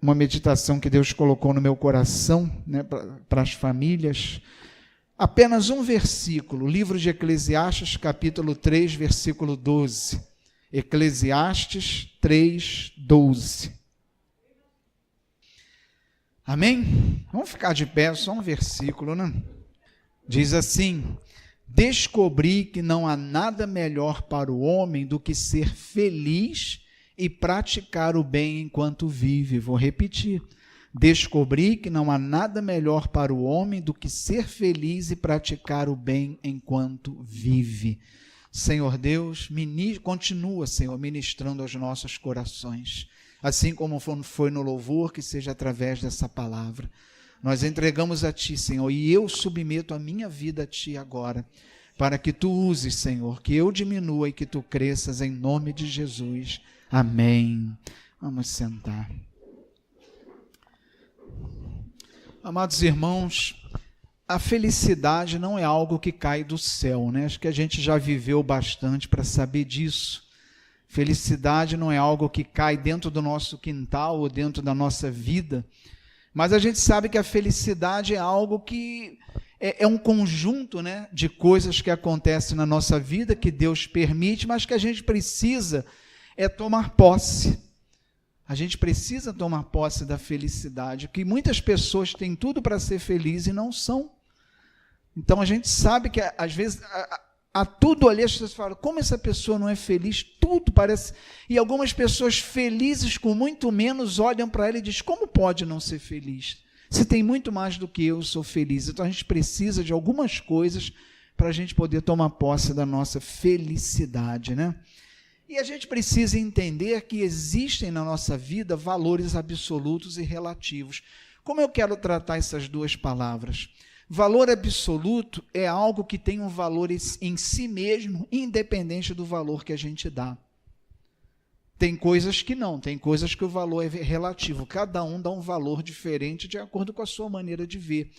uma meditação que Deus colocou no meu coração, né, para as famílias. Apenas um versículo, livro de Eclesiastes, capítulo 3, versículo 12. Eclesiastes 3, 12. Amém? Vamos ficar de pé, só um versículo, né? Diz assim: descobri que não há nada melhor para o homem do que ser feliz e praticar o bem enquanto vive. Vou repetir. Descobri que não há nada melhor para o homem do que ser feliz e praticar o bem enquanto vive. Senhor Deus, continua, Senhor, ministrando aos nossos corações. Assim como foi no louvor, que seja através dessa palavra. Nós entregamos a Ti, Senhor, e eu submeto a minha vida a Ti agora, para que Tu uses, Senhor, que eu diminua e que Tu cresças, em nome de Jesus. Amém. Vamos sentar. Amados irmãos, a felicidade não é algo que cai do céu, né? Acho que a gente já viveu bastante para saber disso. Felicidade não é algo que cai dentro do nosso quintal ou dentro da nossa vida, mas a gente sabe que a felicidade é algo que é um conjunto, né, de coisas que acontecem na nossa vida, que Deus permite, mas que a gente precisa tomar posse. A gente precisa tomar posse da felicidade, que muitas pessoas têm tudo para ser felizes e não são. Então a gente sabe que às vezes há tudo ali, as pessoas falam, como essa pessoa não é feliz? Tudo parece. E algumas pessoas felizes com muito menos olham para ela e dizem, como pode não ser feliz? Se tem muito mais do que eu sou feliz. Então a gente precisa de algumas coisas para a gente poder tomar posse da nossa felicidade, né? E a gente precisa entender que existem na nossa vida valores absolutos e relativos. Como eu quero tratar essas duas palavras? Valor absoluto é algo que tem um valor em si mesmo, independente do valor que a gente dá. Tem coisas que não, tem coisas que o valor é relativo. Cada um dá um valor diferente de acordo com a sua maneira de ver.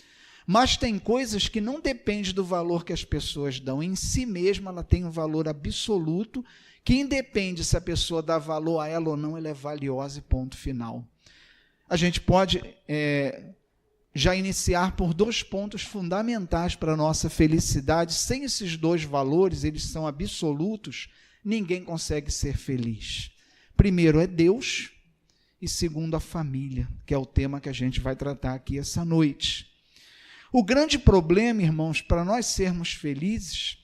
Mas tem coisas que não dependem do valor que as pessoas dão. Em si mesma, ela tem um valor absoluto, que independe se a pessoa dá valor a ela ou não, ela é valiosa e ponto final. A gente pode já iniciar por dois pontos fundamentais para a nossa felicidade. Sem esses dois valores, eles são absolutos, ninguém consegue ser feliz. Primeiro é Deus e segundo a família, que é o tema que a gente vai tratar aqui essa noite. O grande problema, irmãos, para nós sermos felizes,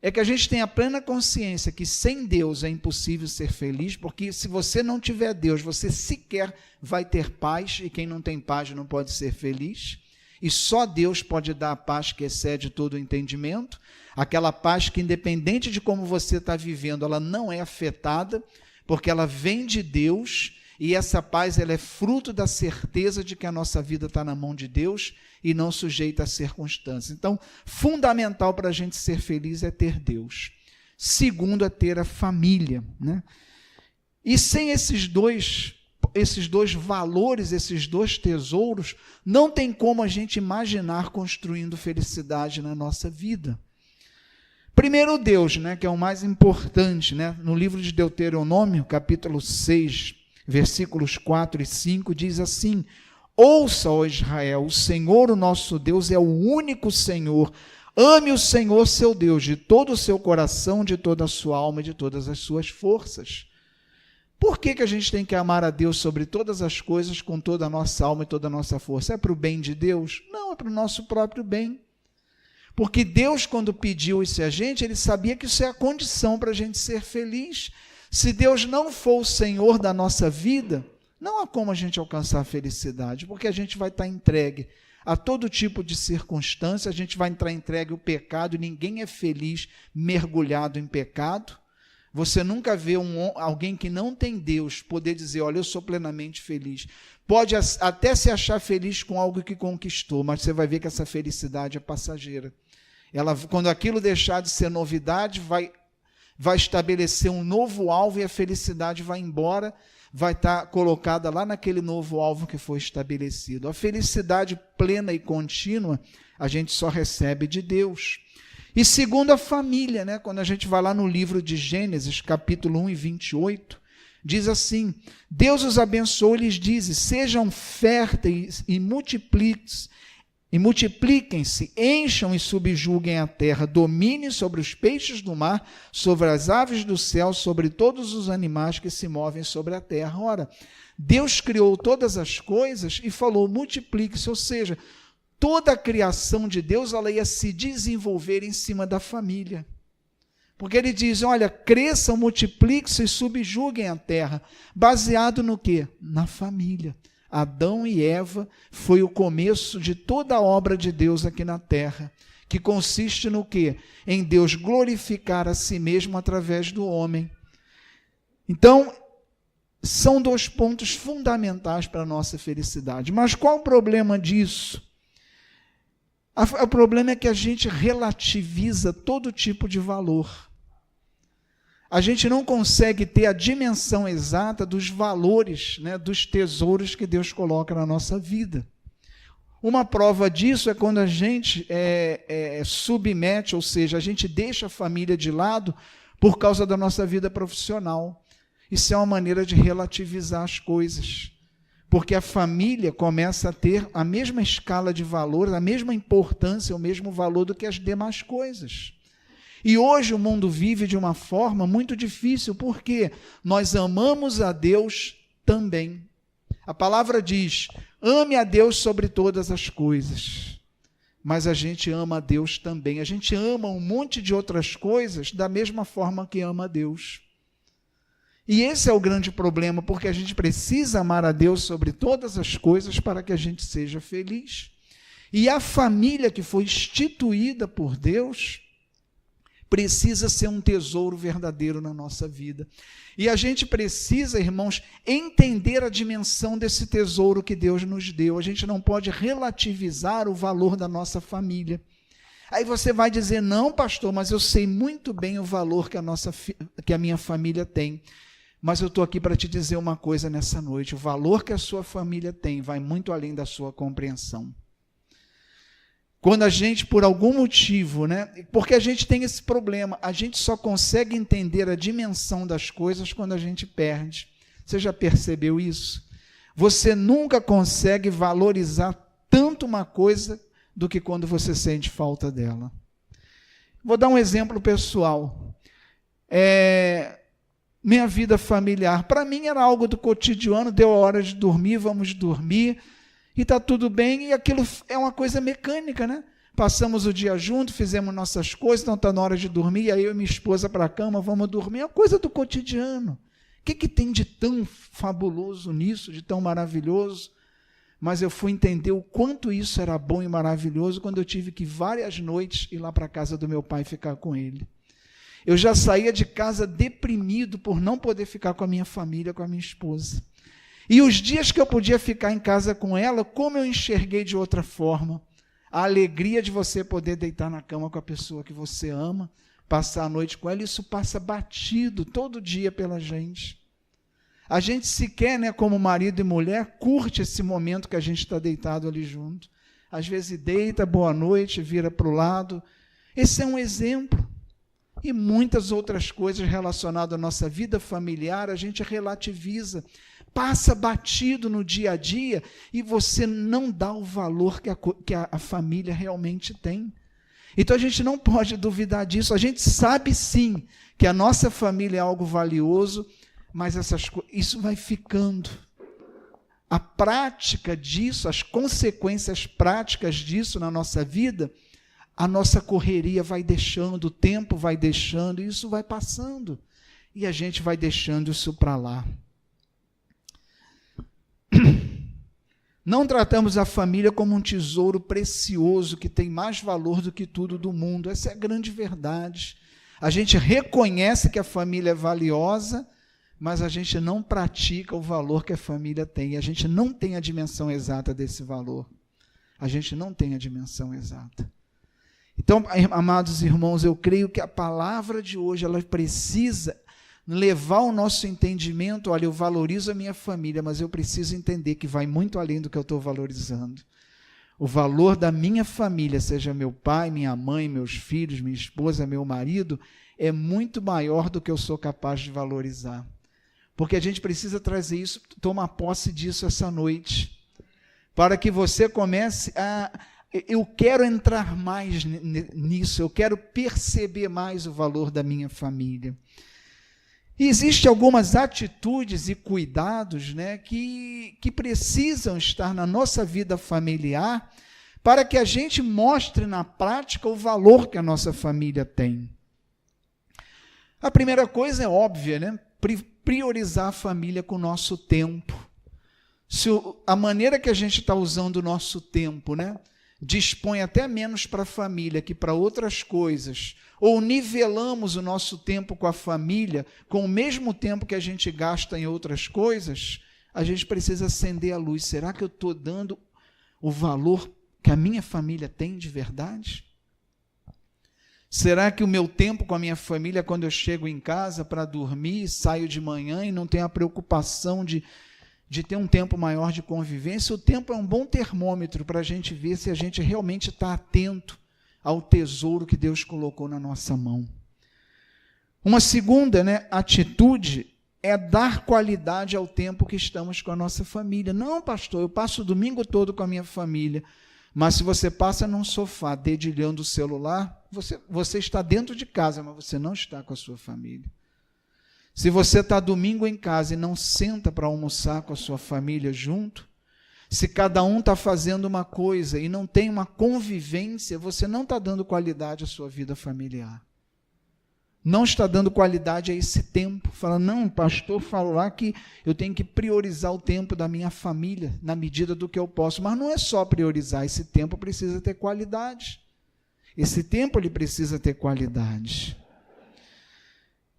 é que a gente tem a plena consciência que sem Deus é impossível ser feliz, porque se você não tiver Deus, você sequer vai ter paz, e quem não tem paz não pode ser feliz, e só Deus pode dar a paz que excede todo o entendimento, aquela paz que, independente de como você está vivendo, ela não é afetada, porque ela vem de Deus, e essa paz ela é fruto da certeza de que a nossa vida está na mão de Deus e não sujeita a circunstâncias. Então, fundamental para a gente ser feliz é ter Deus. Segundo, é ter a família, né? E sem esses dois valores, esses dois tesouros, não tem como a gente imaginar construindo felicidade na nossa vida. Primeiro Deus, né, que é o mais importante, né? No livro de Deuteronômio, capítulo 6, versículos 4 e 5, diz assim: ouça, ó Israel, o Senhor, o nosso Deus, é o único Senhor. Ame o Senhor, seu Deus, de todo o seu coração, de toda a sua alma e de todas as suas forças. Por que a gente tem que amar a Deus sobre todas as coisas, com toda a nossa alma e toda a nossa força? É para o bem de Deus? Não, é para o nosso próprio bem. Porque Deus, quando pediu isso a gente, Ele sabia que isso é a condição para a gente ser feliz. Se Deus não for o Senhor da nossa vida, não há como a gente alcançar a felicidade, porque a gente vai estar entregue a todo tipo de circunstância, a gente vai entrar entregue ao pecado, e ninguém é feliz mergulhado em pecado. Você nunca vê alguém que não tem Deus poder dizer, olha, eu sou plenamente feliz. Pode até se achar feliz com algo que conquistou, mas você vai ver que essa felicidade é passageira. Quando aquilo deixar de ser novidade, vai estabelecer um novo alvo e a felicidade vai embora, vai estar colocada lá naquele novo alvo que foi estabelecido. A felicidade plena e contínua, a gente só recebe de Deus. E segundo a família, né? Quando a gente vai lá no livro de Gênesis, capítulo 1 e 28, diz assim: Deus os abençoou e lhes diz: sejam férteis e multipliquem-se, encham e subjuguem a terra, dominem sobre os peixes do mar, sobre as aves do céu, sobre todos os animais que se movem sobre a terra. Ora, Deus criou todas as coisas e falou: multiplique-se, ou seja, toda a criação de Deus ela ia se desenvolver em cima da família. Porque ele diz: olha, cresçam, multipliquem-se e subjuguem a terra. Baseado no quê? Na família. Adão e Eva foi o começo de toda a obra de Deus aqui na terra, que consiste no quê? Em Deus glorificar a si mesmo através do homem. Então, são dois pontos fundamentais para a nossa felicidade. Mas qual o problema disso? O problema é que a gente relativiza todo tipo de valor. A gente não consegue ter a dimensão exata dos valores, né, dos tesouros que Deus coloca na nossa vida. Uma prova disso é quando a gente submete, ou seja, a gente deixa a família de lado por causa da nossa vida profissional. Isso é uma maneira de relativizar as coisas, porque a família começa a ter a mesma escala de valores, a mesma importância, o mesmo valor do que as demais coisas. E hoje o mundo vive de uma forma muito difícil, porque nós amamos a Deus também. A palavra diz: ame a Deus sobre todas as coisas. Mas a gente ama a Deus também. A gente ama um monte de outras coisas da mesma forma que ama a Deus. E esse é o grande problema, porque a gente precisa amar a Deus sobre todas as coisas para que a gente seja feliz. E a família que foi instituída por Deus precisa ser um tesouro verdadeiro na nossa vida. E a gente precisa, irmãos, entender a dimensão desse tesouro que Deus nos deu. A gente não pode relativizar o valor da nossa família. Aí você vai dizer: não, pastor, mas eu sei muito bem o valor que a minha família tem. Mas eu estou aqui para te dizer uma coisa nessa noite: o valor que a sua família tem vai muito além da sua compreensão. Quando a gente, por algum motivo, né, porque a gente tem esse problema, a gente só consegue entender a dimensão das coisas quando a gente perde. Você já percebeu isso? Você nunca consegue valorizar tanto uma coisa do que quando você sente falta dela. Vou dar um exemplo pessoal. Minha vida familiar, para mim era algo do cotidiano, deu a hora de dormir, vamos dormir, e está tudo bem, e aquilo é uma coisa mecânica, né? Passamos o dia junto, fizemos nossas coisas, então está na hora de dormir, aí eu e minha esposa para a cama, vamos dormir, é uma coisa do cotidiano. O que tem de tão fabuloso nisso, de tão maravilhoso? Mas eu fui entender o quanto isso era bom e maravilhoso quando eu tive que várias noites ir lá para a casa do meu pai ficar com ele. Eu já saía de casa deprimido por não poder ficar com a minha família, com a minha esposa. E os dias que eu podia ficar em casa com ela, como eu enxerguei de outra forma. A alegria de você poder deitar na cama com a pessoa que você ama, passar a noite com ela, isso passa batido todo dia pela gente. A gente sequer, né, como marido e mulher, curte esse momento que a gente está deitado ali junto. Às vezes deita, boa noite, vira para o lado. Esse é um exemplo. E muitas outras coisas relacionadas à nossa vida familiar, a gente relativiza, passa batido no dia a dia e você não dá o valor que a família realmente tem. Então a gente não pode duvidar disso. A gente sabe sim que a nossa família é algo valioso, mas isso vai ficando. A prática disso, as consequências práticas disso na nossa vida, a nossa correria vai deixando, o tempo vai deixando, e isso vai passando. E a gente vai deixando isso para lá. Não tratamos a família como um tesouro precioso que tem mais valor do que tudo do mundo. Essa é a grande verdade. A gente reconhece que a família é valiosa, mas a gente não pratica o valor que a família tem. A gente não tem a dimensão exata desse valor. A gente não tem a dimensão exata. Então, amados irmãos, eu creio que a palavra de hoje ela precisa levar o nosso entendimento. Olha, eu valorizo a minha família, mas eu preciso entender que vai muito além do que eu estou valorizando. O valor da minha família, seja meu pai, minha mãe, meus filhos, minha esposa, meu marido, é muito maior do que eu sou capaz de valorizar. porque a gente precisa trazer isso, tomar posse disso essa noite, para que você comece a... Eu quero entrar mais nisso, eu quero perceber mais o valor da minha família. E existem algumas atitudes e cuidados, né, que precisam estar na nossa vida familiar para que a gente mostre na prática o valor que a nossa família tem. A primeira coisa é óbvia, né? Priorizar a família com o nosso tempo. Se a maneira que a gente está usando o nosso tempo, né, dispõe até menos para a família que para outras coisas, ou nivelamos o nosso tempo com a família com o mesmo tempo que a gente gasta em outras coisas, a gente precisa acender a luz. Será que eu estou dando o valor que a minha família tem de verdade? Será que o meu tempo com a minha família, quando eu chego em casa para dormir, saio de manhã e não tenho a preocupação de ter um tempo maior de convivência? O tempo é um bom termômetro para a gente ver se a gente realmente está atento ao tesouro que Deus colocou na nossa mão. Uma segunda, né, atitude é dar qualidade ao tempo que estamos com a nossa família. Não, pastor, eu passo o domingo todo com a minha família, mas se você passa num sofá dedilhando o celular, você está dentro de casa, mas você não está com a sua família. Se você está domingo em casa e não senta para almoçar com a sua família junto, se cada um está fazendo uma coisa e não tem uma convivência, você não está dando qualidade à sua vida familiar. Não está dando qualidade a esse tempo. Fala, não, o pastor falou lá que eu tenho que priorizar o tempo da minha família na medida do que eu posso. Mas não é só priorizar, esse tempo precisa ter qualidade. Esse tempo ele precisa ter qualidade.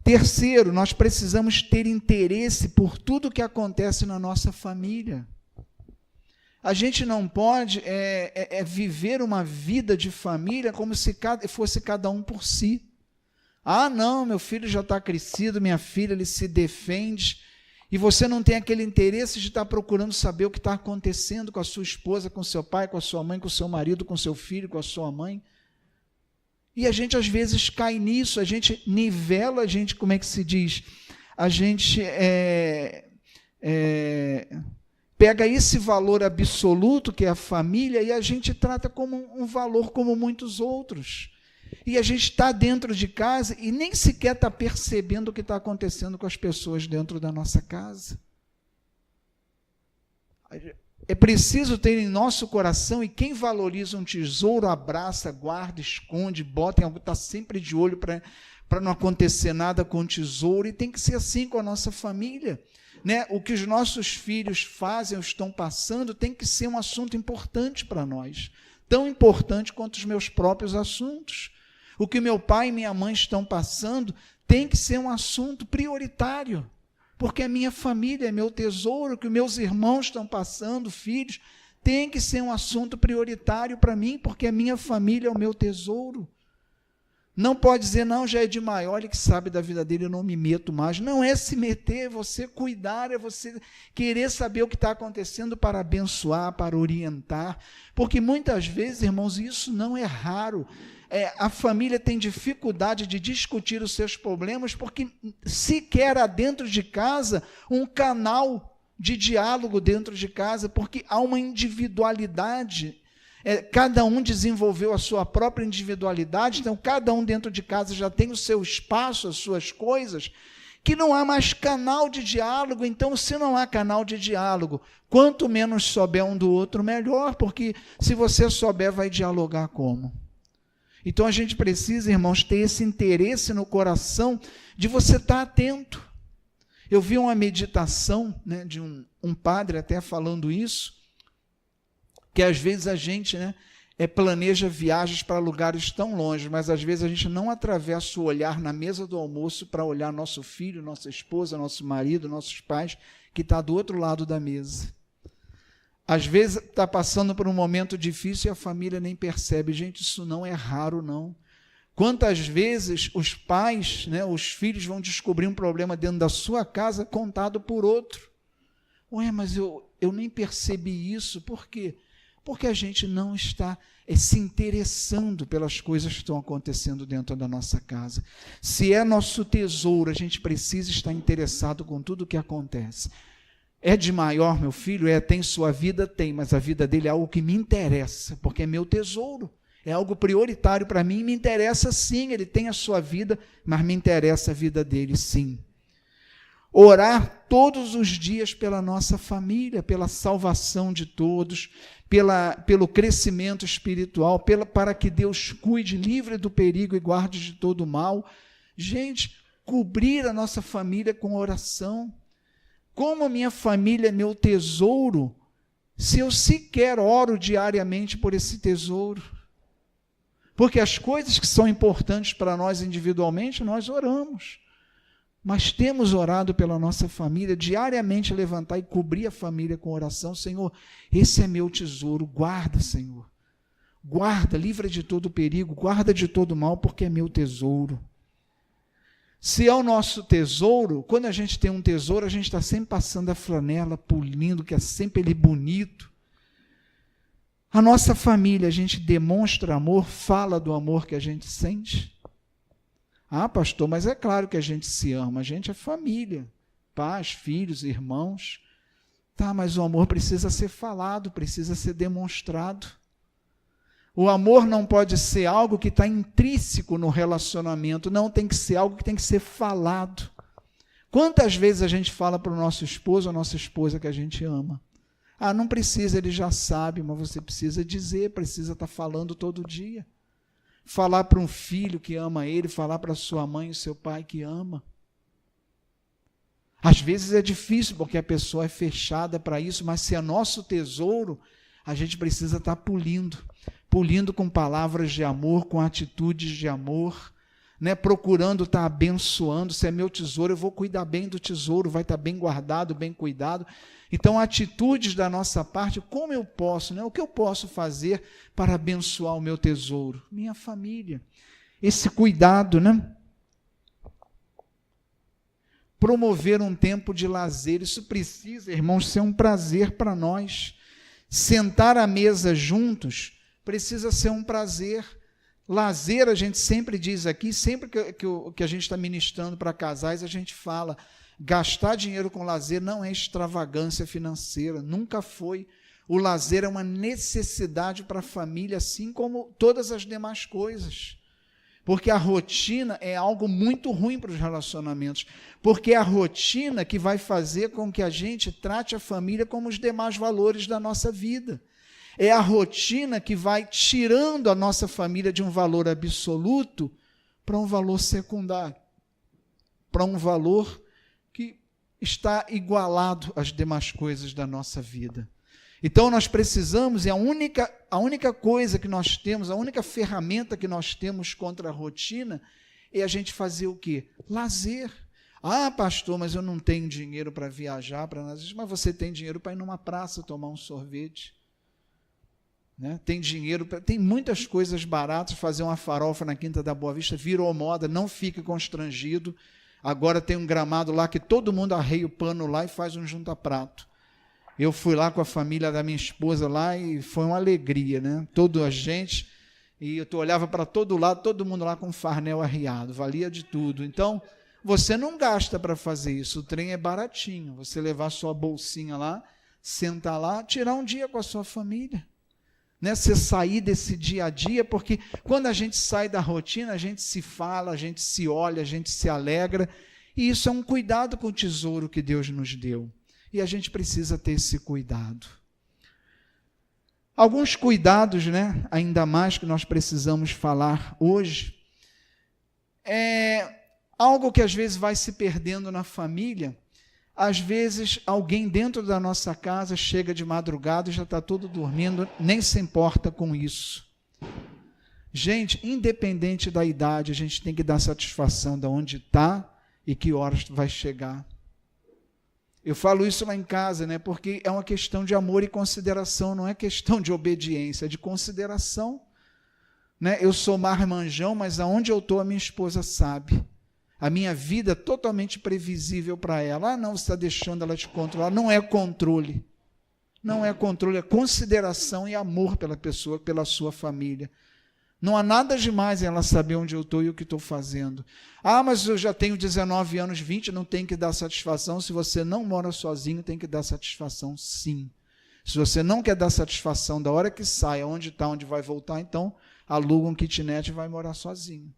Terceiro, nós precisamos ter interesse por tudo que acontece na nossa família. A gente não pode viver uma vida de família como se fosse cada um por si. Ah, não, meu filho já está crescido, minha filha, ele se defende, e você não tem aquele interesse de estar procurando saber o que está acontecendo com a sua esposa, com seu pai, com a sua mãe, com o seu marido, com o seu filho, com a sua mãe. E a gente às vezes cai nisso, a gente nivela, a gente, como é que se diz? A gente pega esse valor absoluto que é a família e a gente trata como um valor como muitos outros. E a gente está dentro de casa e nem sequer está percebendo o que está acontecendo com as pessoas dentro da nossa casa. É preciso ter em nosso coração, e quem valoriza um tesouro, abraça, guarda, esconde, bota em algo, está sempre de olho para não acontecer nada com o tesouro, e tem que ser assim com a nossa família. Né? O que os nossos filhos fazem ou estão passando tem que ser um assunto importante para nós, tão importante quanto os meus próprios assuntos. O que meu pai e minha mãe estão passando tem que ser um assunto prioritário, porque a minha família é meu tesouro. O que meus irmãos estão passando, filhos, tem que ser um assunto prioritário para mim, porque a minha família é o meu tesouro. Não pode dizer, não, já é de maior, ele que sabe da vida dele, eu não me meto mais. Não é se meter, é você cuidar, é você querer saber o que está acontecendo para abençoar, para orientar, porque muitas vezes, irmãos, isso não é raro. A família tem dificuldade de discutir os seus problemas porque sequer há dentro de casa um canal de diálogo dentro de casa, porque há uma individualidade. Cada um desenvolveu a sua própria individualidade, então cada um dentro de casa já tem o seu espaço, as suas coisas, que não há mais canal de diálogo. Então, se não há canal de diálogo, quanto menos souber um do outro, melhor, porque se você souber, vai dialogar como? Então, a gente precisa, irmãos, ter esse interesse no coração de você estar atento. Eu vi uma meditação, né, de um padre até falando isso, que às vezes a gente, né, planeja viagens para lugares tão longe, mas às vezes a gente não atravessa o olhar na mesa do almoço para olhar nosso filho, nossa esposa, nosso marido, nossos pais, que está do outro lado da mesa. Às vezes está passando por um momento difícil e a família nem percebe. Gente, isso não é raro, não. Quantas vezes os pais, né, os filhos vão descobrir um problema dentro da sua casa contado por outro. Ué, mas eu nem percebi isso. Por quê? Porque a gente não está se interessando pelas coisas que estão acontecendo dentro da nossa casa. Se é nosso tesouro, a gente precisa estar interessado com tudo o que acontece. É de maior, meu filho? Tem sua vida? Tem, mas a vida dele é algo que me interessa, porque é meu tesouro. É algo prioritário para mim, me interessa sim, ele tem a sua vida, mas me interessa a vida dele sim. Orar todos os dias pela nossa família, pela salvação de todos, pelo crescimento espiritual, para que Deus cuide, livre do perigo e guarde de todo o mal. Gente, cobrir a nossa família com oração. Como a minha família é meu tesouro, se eu sequer oro diariamente por esse tesouro? Porque as coisas que são importantes para nós individualmente, nós oramos. Mas temos orado pela nossa família, diariamente levantar e cobrir a família com oração. Senhor, esse é meu tesouro, guarda, Senhor. Guarda, livra de todo perigo, guarda de todo mal, porque é meu tesouro. Se é o nosso tesouro, quando a gente tem um tesouro, a gente está sempre passando a flanela, polindo, que é sempre ele bonito. A nossa família, a gente demonstra amor, fala do amor que a gente sente. Ah, pastor, mas é claro que a gente se ama, a gente é família, pais, filhos, irmãos. Tá, mas o amor precisa ser falado, precisa ser demonstrado. O amor não pode ser algo que está intrínseco no relacionamento, não, tem que ser algo que tem que ser falado. Quantas vezes a gente fala para o nosso esposo ou nossa esposa que a gente ama? Ah, não precisa, ele já sabe, mas você precisa dizer, precisa estar falando todo dia. Falar para um filho que ama ele, falar para sua mãe e seu pai que ama. Às vezes é difícil, porque a pessoa é fechada para isso, mas se é nosso tesouro, a gente precisa estar polindo com palavras de amor, com atitudes de amor, né? Procurando estar abençoando. Se é meu tesouro, eu vou cuidar bem do tesouro, vai estar bem guardado, bem cuidado. Então, atitudes da nossa parte, como eu posso, né? O que eu posso fazer para abençoar o meu tesouro? Minha família. Esse cuidado, né? Promover um tempo de lazer, isso precisa, irmãos, ser um prazer para nós. Sentar à mesa juntos precisa ser um prazer. Lazer, a gente sempre diz aqui, sempre que a gente está ministrando para casais, a gente fala, gastar dinheiro com lazer não é extravagância financeira, nunca foi. O lazer é uma necessidade para a família, assim como todas as demais coisas. Porque a rotina é algo muito ruim para os relacionamentos, porque é a rotina que vai fazer com que a gente trate a família como os demais valores da nossa vida. É a rotina que vai tirando a nossa família de um valor absoluto para um valor secundário, para um valor que está igualado às demais coisas da nossa vida. Então nós precisamos, e a única coisa que nós temos, a única ferramenta que nós temos contra a rotina é a gente fazer o quê? Lazer. Ah, pastor, mas eu não tenho dinheiro para viajar, mas você tem dinheiro para ir numa praça tomar um sorvete. Né? Tem dinheiro, tem muitas coisas baratas, fazer uma farofa na Quinta da Boa Vista, virou moda, não fique constrangido. Agora tem um gramado lá que todo mundo arreia o pano lá e faz um junta-prato. Eu fui lá com a família da minha esposa lá e foi uma alegria, né? Toda a gente, e eu olhava para todo lado, todo mundo lá com farnel arriado, valia de tudo. Então, você não gasta para fazer isso, o trem é baratinho, você levar sua bolsinha lá, sentar lá, tirar um dia com a sua família. Né, você sair desse dia a dia, porque quando a gente sai da rotina, a gente se fala, a gente se olha, a gente se alegra, e isso é um cuidado com o tesouro que Deus nos deu, e a gente precisa ter esse cuidado. Alguns cuidados, né, ainda mais que nós precisamos falar hoje, é algo que às vezes vai se perdendo na família. Às vezes, alguém dentro da nossa casa chega de madrugada e já está todo dormindo, nem se importa com isso. Gente, independente da idade, a gente tem que dar satisfação de onde está e que horas vai chegar. Eu falo isso lá em casa, né, porque é uma questão de amor e consideração, não é questão de obediência, é de consideração. Né? Eu sou marmanjão, mas aonde eu estou, a minha esposa sabe. A minha vida é totalmente previsível para ela. Ah, não, você está deixando ela te controlar. Não é controle. não é controle, é consideração e amor pela pessoa, pela sua família. Não há nada demais em ela saber onde eu estou e o que estou fazendo. Ah, mas eu já tenho 19 anos, 20, não tem que dar satisfação. Se você não mora sozinho, tem que dar satisfação, sim. Se você não quer dar satisfação da hora que sai, onde está, onde vai voltar, então aluga um kitnet e vai morar sozinho.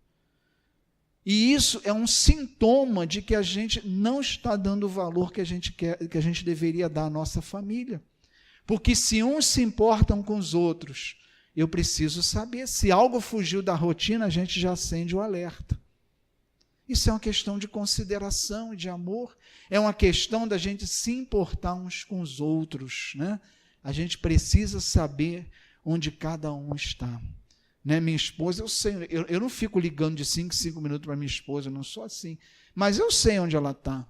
E isso é um sintoma de que a gente não está dando o valor que a gente deveria dar à nossa família. Porque se uns se importam com os outros, eu preciso saber. Se algo fugiu da rotina, a gente já acende o alerta. Isso é uma questão de consideração e de amor. É uma questão da gente se importar uns com os outros, né? A gente precisa saber onde cada um está. Né? Minha esposa, eu sei, eu não fico ligando de 5 em 5 minutos para minha esposa, eu não sou assim. Mas eu sei onde ela está.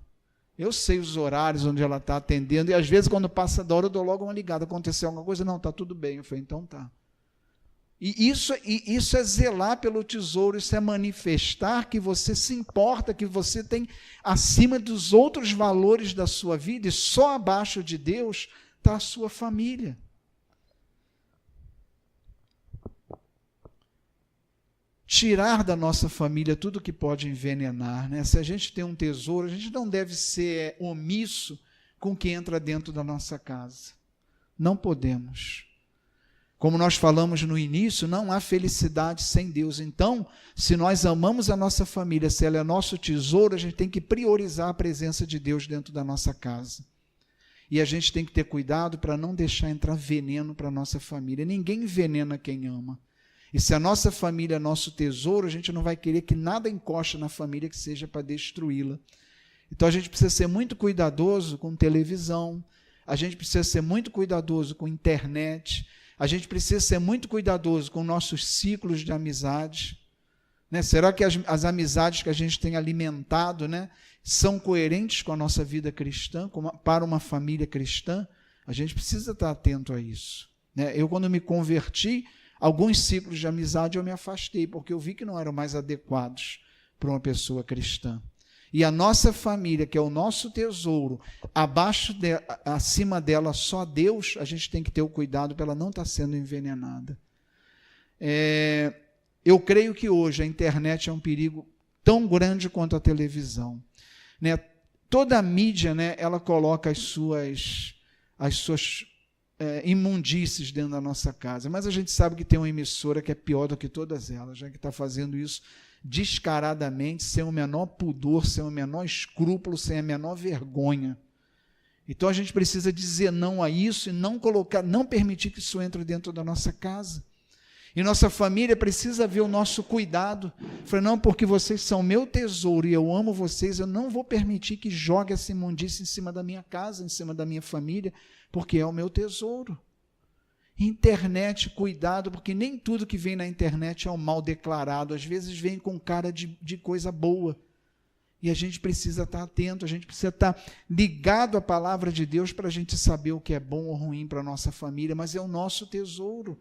Eu sei os horários onde ela está atendendo. E às vezes, quando passa da hora, eu dou logo uma ligada. Aconteceu alguma coisa? Não, está tudo bem. Eu falei, então tá. E isso é zelar pelo tesouro, isso é manifestar que você se importa, que você tem acima dos outros valores da sua vida, e só abaixo de Deus está a sua família. Tirar da nossa família tudo que pode envenenar, né? Se a gente tem um tesouro, a gente não deve ser omisso com o que entra dentro da nossa casa. Não podemos. Como nós falamos no início, não há felicidade sem Deus. Então, se nós amamos a nossa família, se ela é nosso tesouro, a gente tem que priorizar a presença de Deus dentro da nossa casa. E a gente tem que ter cuidado para não deixar entrar veneno para a nossa família. Ninguém envenena quem ama. E se a nossa família é nosso tesouro, a gente não vai querer que nada encoste na família que seja para destruí-la. Então a gente precisa ser muito cuidadoso com televisão, a gente precisa ser muito cuidadoso com internet, a gente precisa ser muito cuidadoso com nossos ciclos de amizade. Né? Será que as amizades que a gente tem alimentado, né, são coerentes com a nossa vida cristã, para uma família cristã? A gente precisa estar atento a isso. Né? Eu, quando me converti, alguns ciclos de amizade eu me afastei, porque eu vi que não eram mais adequados para uma pessoa cristã. E a nossa família, que é o nosso tesouro, acima dela só Deus, a gente tem que ter o cuidado para ela não estar sendo envenenada. Eu creio que hoje a internet é um perigo tão grande quanto a televisão. Né? Toda a mídia, né, ela coloca as suas imundícies dentro da nossa casa, mas a gente sabe que tem uma emissora que é pior do que todas elas, já que está fazendo isso descaradamente, sem o menor pudor, sem o menor escrúpulo, sem a menor vergonha. Então a gente precisa dizer não a isso e não permitir que isso entre dentro da nossa casa. E nossa família precisa ver o nosso cuidado. Falei, não, porque vocês são meu tesouro e eu amo vocês, eu não vou permitir que jogue essa imundícia em cima da minha casa, em cima da minha família, porque é o meu tesouro. Internet, cuidado, porque nem tudo que vem na internet é um mal declarado. Às vezes vem com cara de coisa boa. E a gente precisa estar atento, a gente precisa estar ligado à palavra de Deus para a gente saber o que é bom ou ruim para a nossa família, mas é o nosso tesouro.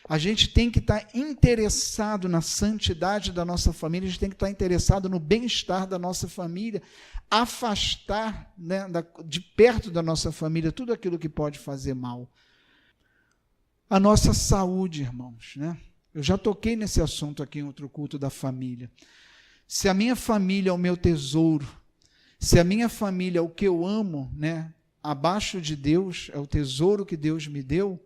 A gente tem que estar interessado na santidade da nossa família, a gente tem que estar interessado no bem-estar da nossa família, afastar, né, de perto da nossa família tudo aquilo que pode fazer mal. A nossa saúde, irmãos, né? Eu já toquei nesse assunto aqui em outro culto da família. Se a minha família é o meu tesouro, se a minha família é o que eu amo, né, abaixo de Deus, é o tesouro que Deus me deu,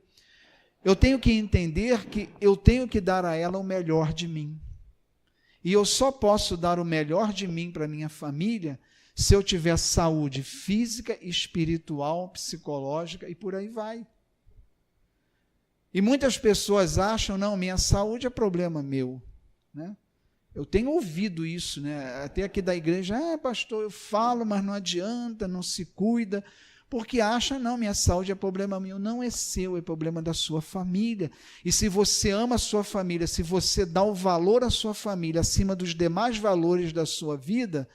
eu tenho que entender que eu tenho que dar a ela o melhor de mim. E eu só posso dar o melhor de mim para a minha família se eu tiver saúde física, espiritual, psicológica e por aí vai. E muitas pessoas acham, não, minha saúde é problema meu, né? Eu tenho ouvido isso, né? Até aqui da igreja, pastor, eu falo, mas não adianta, não se cuida, porque acha, não, minha saúde é problema meu. Não é seu, é problema da sua família. E se você ama a sua família, se você dá o valor à sua família acima dos demais valores da sua vida,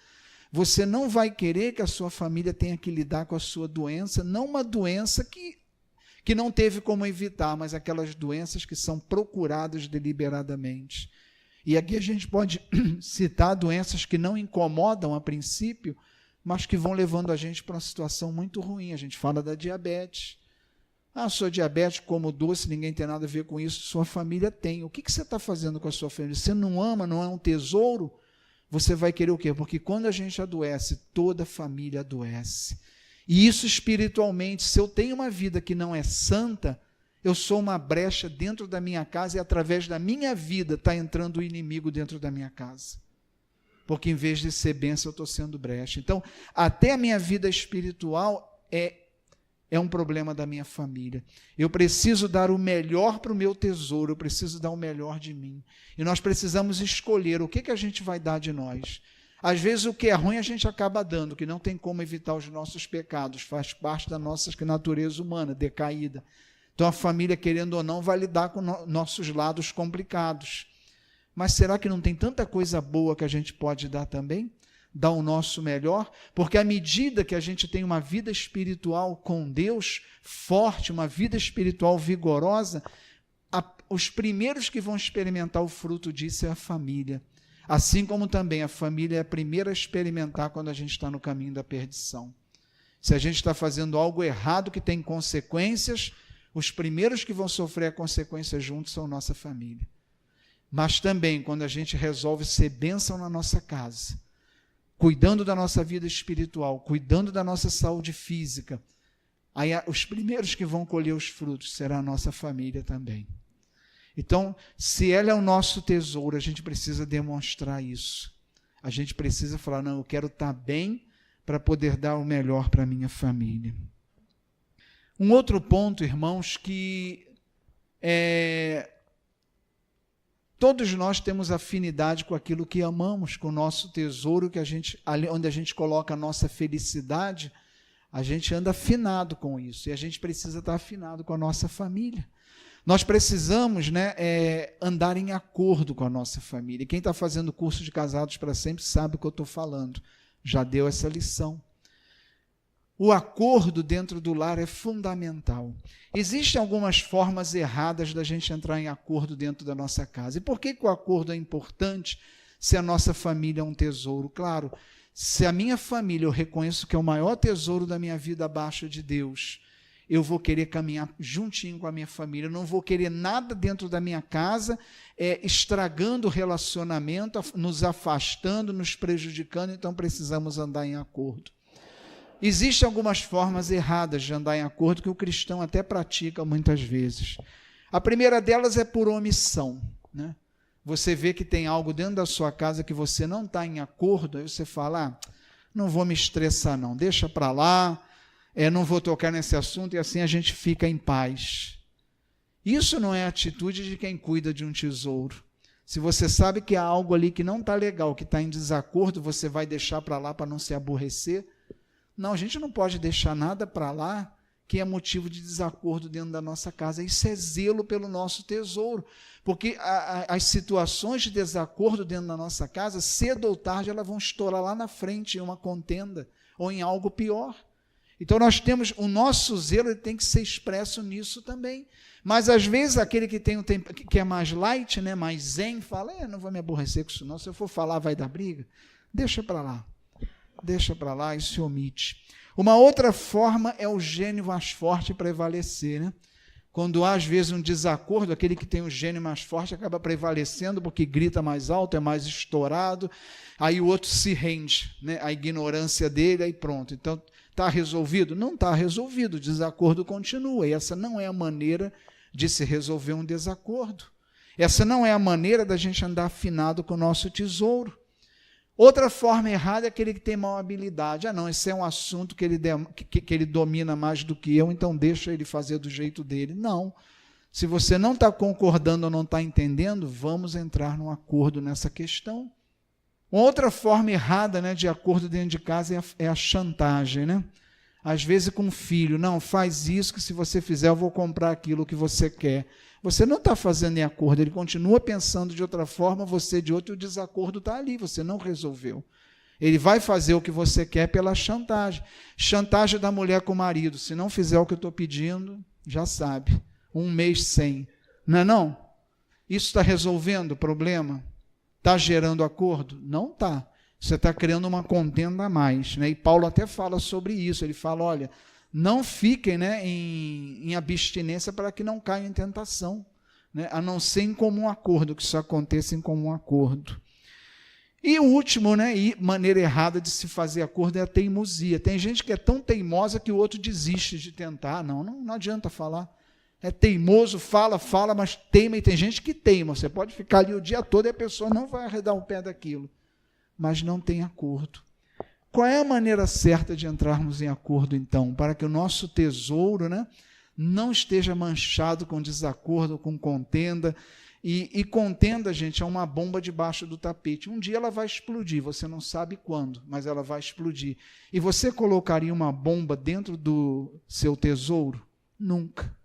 você não vai querer que a sua família tenha que lidar com a sua doença, não uma doença que não teve como evitar, mas aquelas doenças que são procuradas deliberadamente. E aqui a gente pode citar doenças que não incomodam a princípio, mas que vão levando a gente para uma situação muito ruim. A gente fala da diabetes, Ah, sou diabético, como doce, ninguém tem nada a ver com isso. Sua família tem. O que você está fazendo com a sua família? Você não ama, não é um tesouro? Você vai querer o quê? Porque quando a gente adoece, toda a família adoece. E isso espiritualmente, se eu tenho uma vida que não é santa, eu sou uma brecha dentro da minha casa e através da minha vida está entrando o inimigo dentro da minha casa. Porque em vez de ser bênção, eu estou sendo brecha. Então, até a minha vida espiritual é um problema da minha família. Eu preciso dar o melhor para o meu tesouro, eu preciso dar o melhor de mim. E nós precisamos escolher o que a gente vai dar de nós. Às vezes o que é ruim a gente acaba dando, que não tem como evitar os nossos pecados, faz parte da nossa natureza humana, decaída. Então a família, querendo ou não, vai lidar com nossos lados complicados. Mas será que não tem tanta coisa boa que a gente pode dar também? Dar o nosso melhor? Porque à medida que a gente tem uma vida espiritual com Deus forte, uma vida espiritual vigorosa, os primeiros que vão experimentar o fruto disso é a família. Assim como também a família é a primeira a experimentar quando a gente está no caminho da perdição. Se a gente está fazendo algo errado que tem consequências, os primeiros que vão sofrer a consequência juntos são nossa família. Mas também quando a gente resolve ser bênção na nossa casa, cuidando da nossa vida espiritual, cuidando da nossa saúde física, aí os primeiros que vão colher os frutos será a nossa família também. Então, se ela é o nosso tesouro, a gente precisa demonstrar isso. A gente precisa falar, não, eu quero estar bem para poder dar o melhor para a minha família. Um outro ponto, irmãos, que todos nós temos afinidade com aquilo que amamos, com o nosso tesouro, onde a gente coloca a nossa felicidade, a gente anda afinado com isso, e a gente precisa estar afinado com a nossa família. Nós precisamos andar em acordo com a nossa família. Quem está fazendo curso de Casados para Sempre sabe o que eu estou falando, já deu essa lição. O acordo dentro do lar é fundamental. Existem algumas formas erradas da gente entrar em acordo dentro da nossa casa. E por que o acordo é importante se a nossa família é um tesouro? Claro, se a minha família eu reconheço que é o maior tesouro da minha vida abaixo de Deus, eu vou querer caminhar juntinho com a minha família, eu não vou querer nada dentro da minha casa, estragando o relacionamento, nos afastando, nos prejudicando, então precisamos andar em acordo. Existem algumas formas erradas de andar em acordo que o cristão até pratica muitas vezes. A primeira delas é por omissão, né? Você vê que tem algo dentro da sua casa que você não está em acordo, aí você fala, não vou me estressar não, deixa para lá, não vou tocar nesse assunto, e assim a gente fica em paz. Isso não é a atitude de quem cuida de um tesouro. Se você sabe que há algo ali que não está legal, que está em desacordo, você vai deixar para lá para não se aborrecer? Não, a gente não pode deixar nada para lá que é motivo de desacordo dentro da nossa casa. Isso é zelo pelo nosso tesouro, porque as situações de desacordo dentro da nossa casa, cedo ou tarde, elas vão estourar lá na frente em uma contenda ou em algo pior. Então nós temos, o nosso zelo ele tem que ser expresso nisso também. Mas às vezes aquele que é mais light, né, mais zen, fala, não vou me aborrecer com isso não, se eu for falar vai dar briga, deixa para lá e se omite. Uma outra forma é o gênio mais forte prevalecer, né? Quando há às vezes um desacordo, aquele que tem o gênio mais forte acaba prevalecendo porque grita mais alto, é mais estourado, aí o outro se rende, né? A ignorância dele, aí pronto. Então, está resolvido? Não está resolvido, o desacordo continua, e essa não é a maneira de se resolver um desacordo. Essa não é a maneira da gente andar afinado com o nosso tesouro. Outra forma errada é aquele que tem maior habilidade. Não, esse é um assunto que ele domina mais do que eu, então deixa ele fazer do jeito dele. Não. Se você não está concordando ou não está entendendo, vamos entrar num acordo nessa questão. Uma outra forma errada, né, de acordo dentro de casa é a chantagem, né? Às vezes com o filho, não, faz isso que se você fizer eu vou comprar aquilo que você quer. Você não está fazendo em acordo, ele continua pensando de outra forma, você de outra, e o desacordo está ali, você não resolveu. Ele vai fazer o que você quer pela chantagem. Chantagem da mulher com o marido, se não fizer o que eu estou pedindo, já sabe, 1 mês sem. Não é não? Isso está resolvendo o problema? Está gerando acordo? Não está. Você está criando uma contenda a mais, né? E Paulo até fala sobre isso, ele fala, olha, não fiquem, né, em abstinência para que não caiam em tentação, né, a não ser em comum acordo, que isso aconteça em comum acordo. E o último, né, e maneira errada de se fazer acordo é a teimosia. Tem gente que é tão teimosa que o outro desiste de tentar. Não adianta falar. É teimoso, fala, mas teima, e tem gente que teima. Você pode ficar ali o dia todo e a pessoa não vai arredar o pé daquilo, mas não tem acordo. Qual é a maneira certa de entrarmos em acordo, então, para que o nosso tesouro, né, não esteja manchado com desacordo, com contenda? E contenda, gente, é uma bomba debaixo do tapete. Um dia ela vai explodir, você não sabe quando, mas ela vai explodir. E você colocaria uma bomba dentro do seu tesouro? Nunca.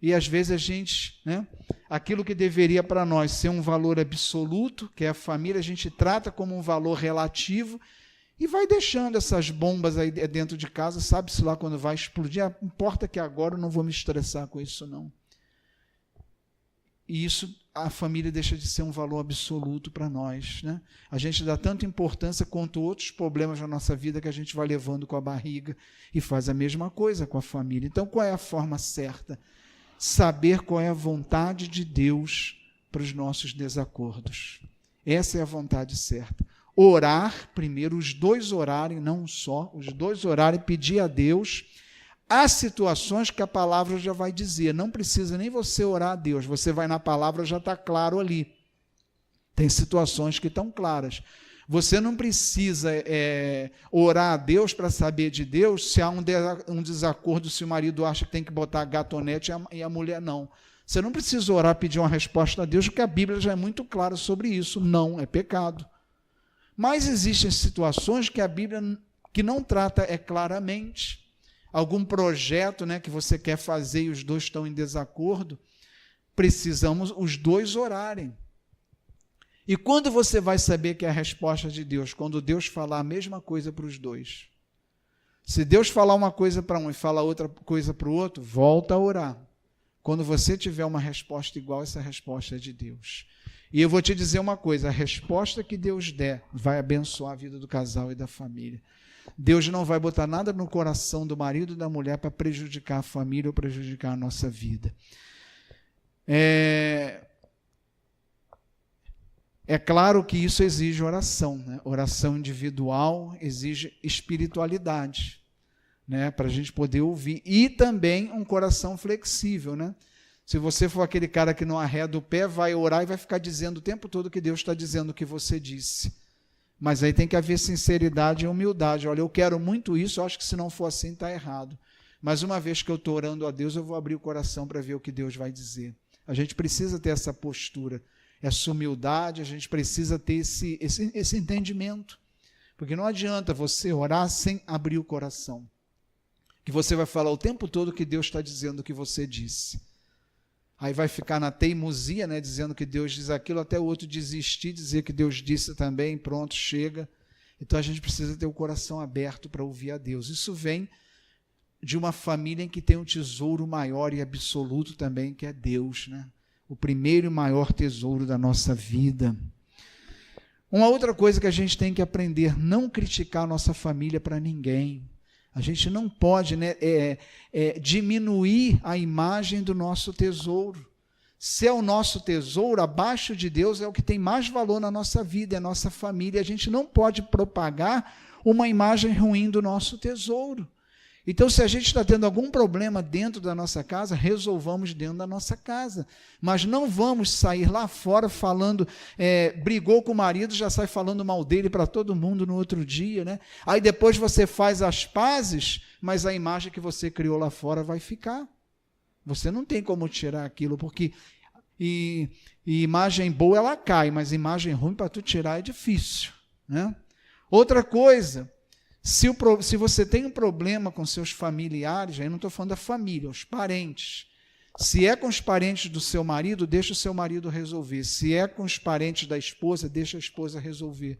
E às vezes a gente, né, aquilo que deveria para nós ser um valor absoluto, que é a família, a gente trata como um valor relativo, e vai deixando essas bombas aí dentro de casa, sabe-se lá quando vai explodir. Ah, importa que agora eu não vou me estressar com isso, não. E isso, a família deixa de ser um valor absoluto para nós, né? A gente dá tanta importância quanto outros problemas na nossa vida que a gente vai levando com a barriga e faz a mesma coisa com a família. Então, qual é a forma certa? Saber qual é a vontade de Deus para os nossos desacordos. Essa é a vontade certa. Orar, primeiro, os dois orarem, não um só, os dois orarem, pedir a Deus. Há situações que a palavra já vai dizer, não precisa nem você orar a Deus, você vai na palavra, já está claro ali. Tem situações que estão claras. Você não precisa orar a Deus para saber de Deus se há um desacordo, se o marido acha que tem que botar gatonete e a mulher não. Você não precisa orar, pedir uma resposta a Deus, porque a Bíblia já é muito clara sobre isso. Não, é pecado. Mas existem situações que a Bíblia que não trata claramente. Algum projeto, né, que você quer fazer e os dois estão em desacordo, precisamos os dois orarem. E quando você vai saber que é a resposta de Deus? Quando Deus falar a mesma coisa para os dois. Se Deus falar uma coisa para um e falar outra coisa para o outro, volta a orar. Quando você tiver uma resposta igual, essa resposta é de Deus. E eu vou te dizer uma coisa, a resposta que Deus der vai abençoar a vida do casal e da família. Deus não vai botar nada no coração do marido e da mulher para prejudicar a família ou prejudicar a nossa vida. É claro que isso exige oração, né? Oração individual exige espiritualidade, né? Para a gente poder ouvir. E também um coração flexível, né? Se você for aquele cara que não arreda o pé, vai orar e vai ficar dizendo o tempo todo que Deus está dizendo o que você disse. Mas aí tem que haver sinceridade e humildade. Olha, eu quero muito isso, eu acho que se não for assim, está errado. Mas uma vez que eu estou orando a Deus, eu vou abrir o coração para ver o que Deus vai dizer. A gente precisa ter essa postura, essa humildade, a gente precisa ter esse entendimento. Porque não adianta você orar sem abrir o coração. Que você vai falar o tempo todo que Deus está dizendo o que você disse. Aí vai ficar na teimosia, né, dizendo que Deus diz aquilo, até o outro desistir, dizer que Deus disse também, pronto, chega. Então a gente precisa ter o coração aberto para ouvir a Deus. Isso vem de uma família em que tem um tesouro maior e absoluto também, que é Deus, né? O primeiro e maior tesouro da nossa vida. Uma outra coisa que a gente tem que aprender, não criticar a nossa família para ninguém. A gente não pode, né, diminuir a imagem do nosso tesouro. Se é o nosso tesouro, abaixo de Deus é o que tem mais valor na nossa vida, é a nossa família. A gente não pode propagar uma imagem ruim do nosso tesouro. Então, se a gente está tendo algum problema dentro da nossa casa, resolvamos dentro da nossa casa. Mas não vamos sair lá fora falando, brigou com o marido, já sai falando mal dele para todo mundo no outro dia, né? Aí depois você faz as pazes, mas a imagem que você criou lá fora vai ficar. Você não tem como tirar aquilo, porque imagem boa ela cai, mas imagem ruim para tu tirar é difícil, né? Outra coisa, se você tem um problema com seus familiares, aí não estou falando da família, os parentes. Se é com os parentes do seu marido, deixa o seu marido resolver. Se é com os parentes da esposa, deixa a esposa resolver.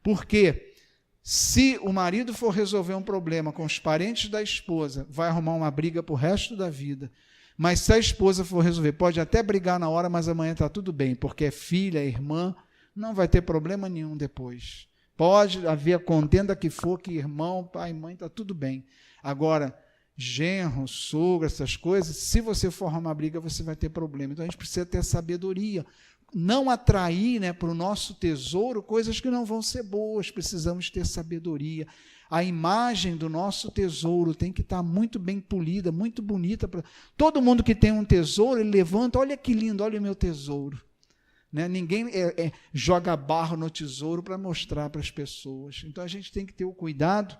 Por quê? Se o marido for resolver um problema com os parentes da esposa, vai arrumar uma briga para o resto da vida. Mas se a esposa for resolver, pode até brigar na hora, mas amanhã está tudo bem, porque é filha, é irmã, não vai ter problema nenhum depois. Pode haver a contenda que for, que irmão, pai, mãe, está tudo bem. Agora, genro, sogro, essas coisas, se você for arrumar briga, você vai ter problema. Então, a gente precisa ter sabedoria. Não atrair, né, para o nosso tesouro coisas que não vão ser boas. Precisamos ter sabedoria. A imagem do nosso tesouro tem que estar muito bem polida, muito bonita. Todo mundo que tem um tesouro, ele levanta, olha que lindo, olha o meu tesouro. Né? Ninguém joga barro no tesouro para mostrar para as pessoas. Então, a gente tem que ter o cuidado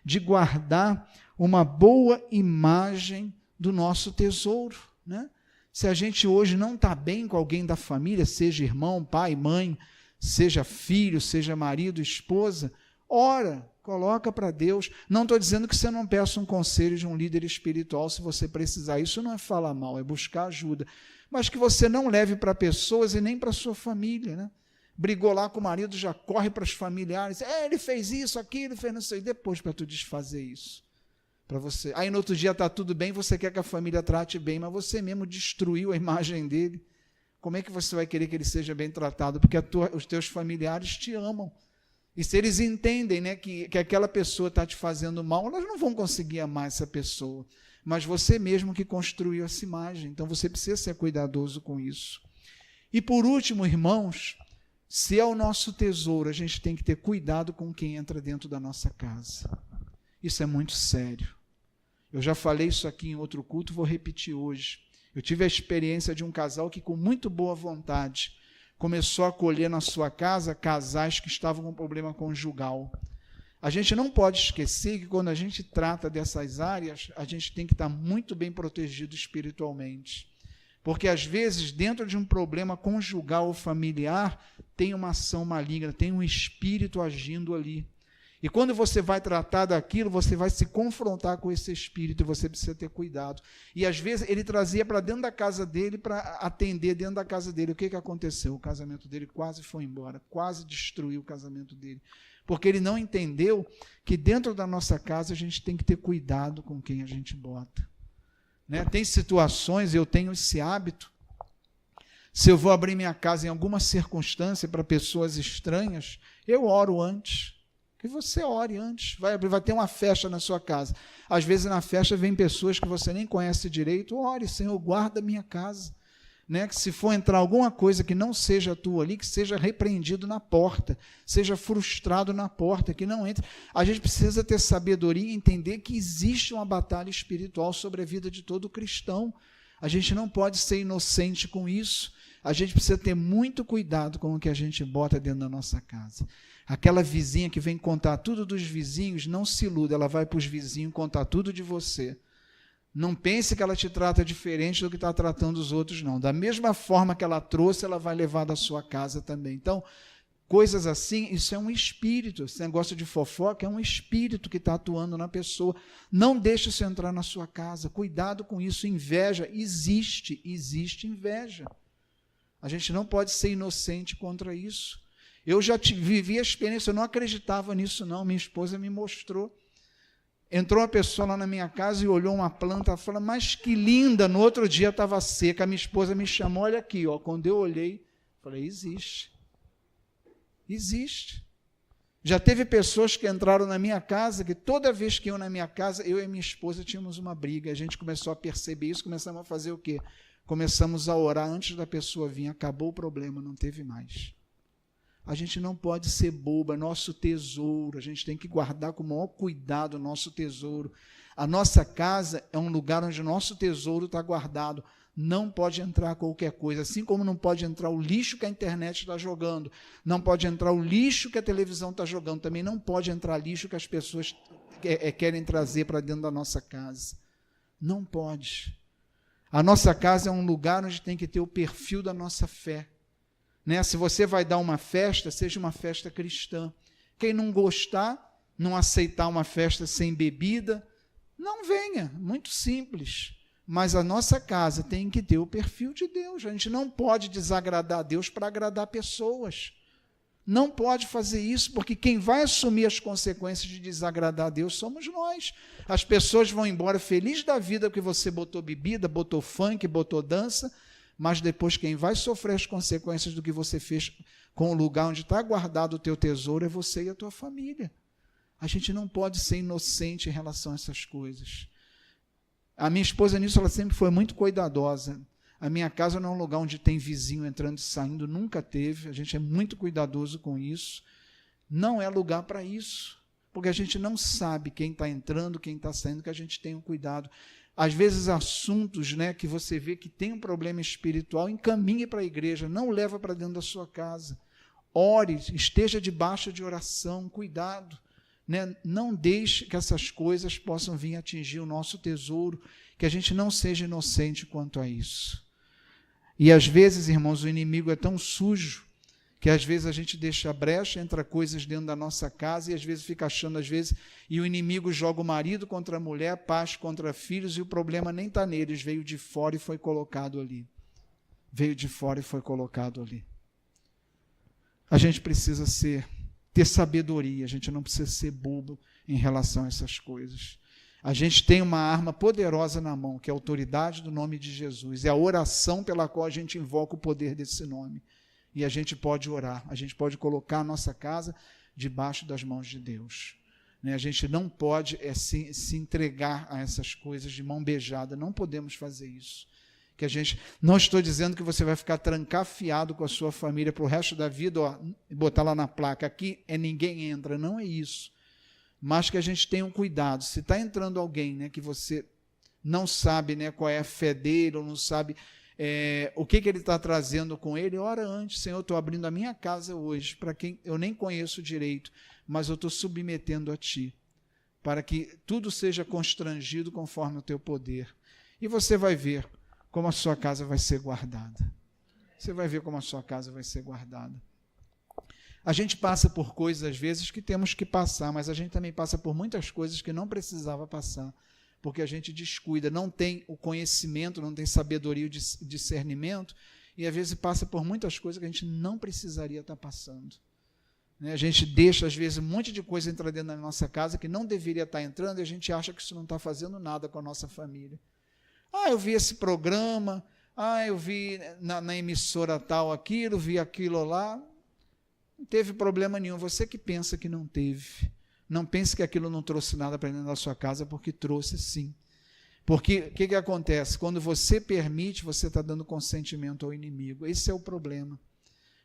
de guardar uma boa imagem do nosso tesouro. Né? Se a gente hoje não está bem com alguém da família, seja irmão, pai, mãe, seja filho, seja marido, esposa, ora, coloca para Deus. Não estou dizendo que você não peça um conselho de um líder espiritual se você precisar. Isso não é falar mal, é buscar ajuda. Mas que você não leve para pessoas e nem para a sua família. Né? Brigou lá com o marido, já corre para os familiares. Ele fez isso, aquilo, fez não sei. Depois para tu desfazer isso. Para você. Aí no outro dia está tudo bem, você quer que a família trate bem, mas você mesmo destruiu a imagem dele. Como é que você vai querer que ele seja bem tratado? Porque os teus familiares te amam. E se eles entendem, né, que aquela pessoa está te fazendo mal, elas não vão conseguir amar essa pessoa. Mas você mesmo que construiu essa imagem. Então você precisa ser cuidadoso com isso. E por último, irmãos, se é o nosso tesouro, a gente tem que ter cuidado com quem entra dentro da nossa casa. Isso é muito sério. Eu já falei isso aqui em outro culto, vou repetir hoje. Eu tive a experiência de um casal que, com muito boa vontade, começou a acolher na sua casa casais que estavam com problema conjugal. A gente não pode esquecer que, quando a gente trata dessas áreas, a gente tem que estar muito bem protegido espiritualmente. Porque, às vezes, dentro de um problema conjugal ou familiar, tem uma ação maligna, tem um espírito agindo ali. E quando você vai tratar daquilo, você vai se confrontar com esse espírito e você precisa ter cuidado. E às vezes ele trazia para dentro da casa dele para atender dentro da casa dele. O que aconteceu? O casamento dele quase foi embora, quase destruiu o casamento dele. Porque ele não entendeu que dentro da nossa casa a gente tem que ter cuidado com quem a gente bota. Né? Tem situações, eu tenho esse hábito, se eu vou abrir minha casa em alguma circunstância para pessoas estranhas, eu oro antes. Que você ore antes, vai ter uma festa na sua casa. Às vezes na festa vem pessoas que você nem conhece direito, ore, Senhor, guarda a minha casa. Né? Que se for entrar alguma coisa que não seja tua ali, que seja repreendido na porta, seja frustrado na porta, que não entre. A gente precisa ter sabedoria e entender que existe uma batalha espiritual sobre a vida de todo cristão. A gente não pode ser inocente com isso. A gente precisa ter muito cuidado com o que a gente bota dentro da nossa casa. Aquela vizinha que vem contar tudo dos vizinhos, não se iluda, ela vai para os vizinhos contar tudo de você. Não pense que ela te trata diferente do que está tratando os outros, não. Da mesma forma que ela trouxe, ela vai levar da sua casa também. Então, coisas assim, isso é um espírito. Esse negócio de fofoca é um espírito que está atuando na pessoa. Não deixe isso entrar na sua casa. Cuidado com isso. Inveja, existe inveja. A gente não pode ser inocente contra isso. Eu já vivi a experiência, eu não acreditava nisso não, minha esposa me mostrou. Entrou uma pessoa lá na minha casa e olhou uma planta, falou, mas que linda, no outro dia estava seca, a minha esposa me chamou, olha aqui, ó. Quando eu olhei, falei, existe. Já teve pessoas que entraram na minha casa, que toda vez que iam na minha casa, eu e minha esposa tínhamos uma briga, a gente começou a perceber isso, começamos a fazer o quê? Começamos a orar antes da pessoa vir, acabou o problema, não teve mais. A gente não pode ser boba, nosso tesouro, a gente tem que guardar com o maior cuidado o nosso tesouro. A nossa casa é um lugar onde o nosso tesouro está guardado. Não pode entrar qualquer coisa, assim como não pode entrar o lixo que a internet está jogando, não pode entrar o lixo que a televisão está jogando, também não pode entrar lixo que as pessoas querem trazer para dentro da nossa casa. Não pode. A nossa casa é um lugar onde tem que ter o perfil da nossa fé. Né? Se você vai dar uma festa, seja uma festa cristã. Quem não gostar, não aceitar uma festa sem bebida, não venha, muito simples. Mas a nossa casa tem que ter o perfil de Deus. A gente não pode desagradar a Deus para agradar pessoas. Não pode fazer isso, porque quem vai assumir as consequências de desagradar a Deus somos nós. As pessoas vão embora felizes da vida porque você botou bebida, botou funk, botou dança, mas depois quem vai sofrer as consequências do que você fez com o lugar onde está guardado o teu tesouro é você e a tua família. A gente não pode ser inocente em relação a essas coisas. A minha esposa nisso, ela sempre foi muito cuidadosa. A minha casa não é um lugar onde tem vizinho entrando e saindo, nunca teve. A gente é muito cuidadoso com isso. Não é lugar para isso, porque a gente não sabe quem está entrando, quem está saindo, que a gente tenha um cuidado. Às vezes, assuntos, né, que você vê que tem um problema espiritual, encaminhe para a igreja, não leva para dentro da sua casa. Ore, esteja debaixo de oração, cuidado. Né? Não deixe que essas coisas possam vir atingir o nosso tesouro, que a gente não seja inocente quanto a isso. E às vezes, irmãos, o inimigo é tão sujo, que às vezes a gente deixa a brecha, entra coisas dentro da nossa casa, e às vezes fica achando, e o inimigo joga o marido contra a mulher, pais contra filhos, e o problema nem está neles, veio de fora e foi colocado ali. Veio de fora e foi colocado ali. A gente precisa ter sabedoria, a gente não precisa ser bobo em relação a essas coisas. A gente tem uma arma poderosa na mão, que é a autoridade do nome de Jesus, é a oração pela qual a gente invoca o poder desse nome. E a gente pode orar, a gente pode colocar a nossa casa debaixo das mãos de Deus. A gente não pode se entregar a essas coisas de mão beijada, não podemos fazer isso. Não estou dizendo que você vai ficar trancafiado com a sua família para o resto da vida, e botar lá na placa, aqui ninguém entra, não é isso. Mas que a gente tenha um cuidado, se está entrando alguém, né, que você não sabe, né, qual é a fé dele, ou não sabe o que ele está trazendo com ele, ora antes, Senhor, eu estou abrindo a minha casa hoje, para quem eu nem conheço direito, mas eu estou submetendo a Ti, para que tudo seja constrangido conforme o Teu poder. E você vai ver como a sua casa vai ser guardada. Você vai ver como a sua casa vai ser guardada. A gente passa por coisas, às vezes, que temos que passar, mas a gente também passa por muitas coisas que não precisava passar, porque a gente descuida, não tem o conhecimento, não tem sabedoria, o discernimento, e às vezes passa por muitas coisas que a gente não precisaria estar passando. A gente deixa, às vezes, um monte de coisa entrar dentro da nossa casa que não deveria estar entrando, e a gente acha que isso não está fazendo nada com a nossa família. Eu vi esse programa, eu vi na emissora tal aquilo, vi aquilo lá, não teve problema nenhum. Você que pensa que não teve. Não pense que aquilo não trouxe nada para dentro da sua casa, porque trouxe sim. Porque o que acontece? Quando você permite, você está dando consentimento ao inimigo. Esse é o problema.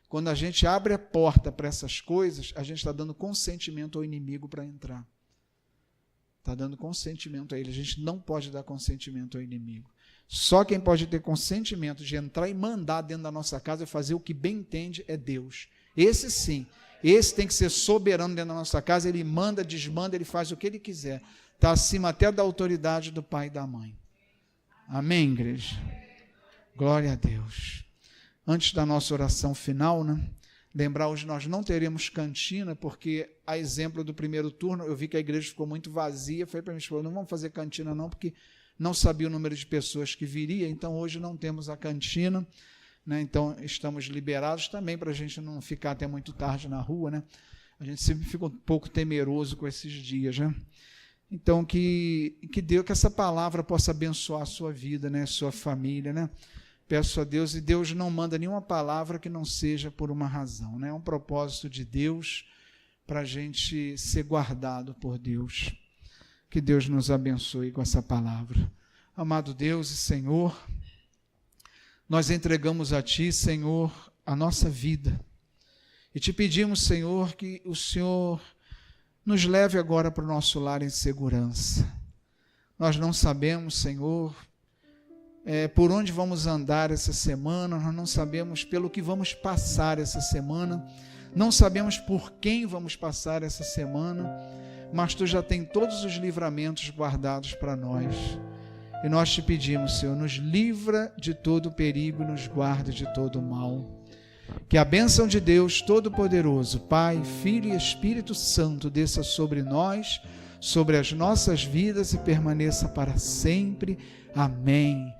Quando a gente abre a porta para essas coisas, a gente está dando consentimento ao inimigo para entrar. Está dando consentimento a ele. A gente não pode dar consentimento ao inimigo. Só quem pode ter consentimento de entrar e mandar dentro da nossa casa e fazer o que bem entende é Deus. Esse sim. Esse tem que ser soberano dentro da nossa casa, ele manda, desmanda, ele faz o que ele quiser. Está acima até da autoridade do pai e da mãe. Amém, igreja? Glória a Deus. Antes da nossa oração final, lembrar hoje nós não teremos cantina, porque a exemplo do primeiro turno, eu vi que a igreja ficou muito vazia, falei para minha esposa, não vamos fazer cantina não, porque não sabia o número de pessoas que viria, então hoje não temos a cantina. Então, estamos liberados também para a gente não ficar até muito tarde na rua, A gente sempre fica um pouco temeroso com esses dias, Então, que Deus, que essa palavra possa abençoar a sua vida, a sua família, Peço a Deus, e Deus não manda nenhuma palavra que não seja por uma razão, É um propósito de Deus para a gente ser guardado por Deus. Que Deus nos abençoe com essa palavra. Amado Deus e Senhor, nós entregamos a Ti, Senhor, a nossa vida. E Te pedimos, Senhor, que o Senhor nos leve agora para o nosso lar em segurança. Nós não sabemos, Senhor, por onde vamos andar essa semana, nós não sabemos pelo que vamos passar essa semana, não sabemos por quem vamos passar essa semana, mas Tu já tem todos os livramentos guardados para nós. E nós Te pedimos, Senhor, nos livra de todo perigo, nos guarda de todo mal. Que a bênção de Deus Todo-Poderoso, Pai, Filho e Espírito Santo, desça sobre nós, sobre as nossas vidas e permaneça para sempre. Amém.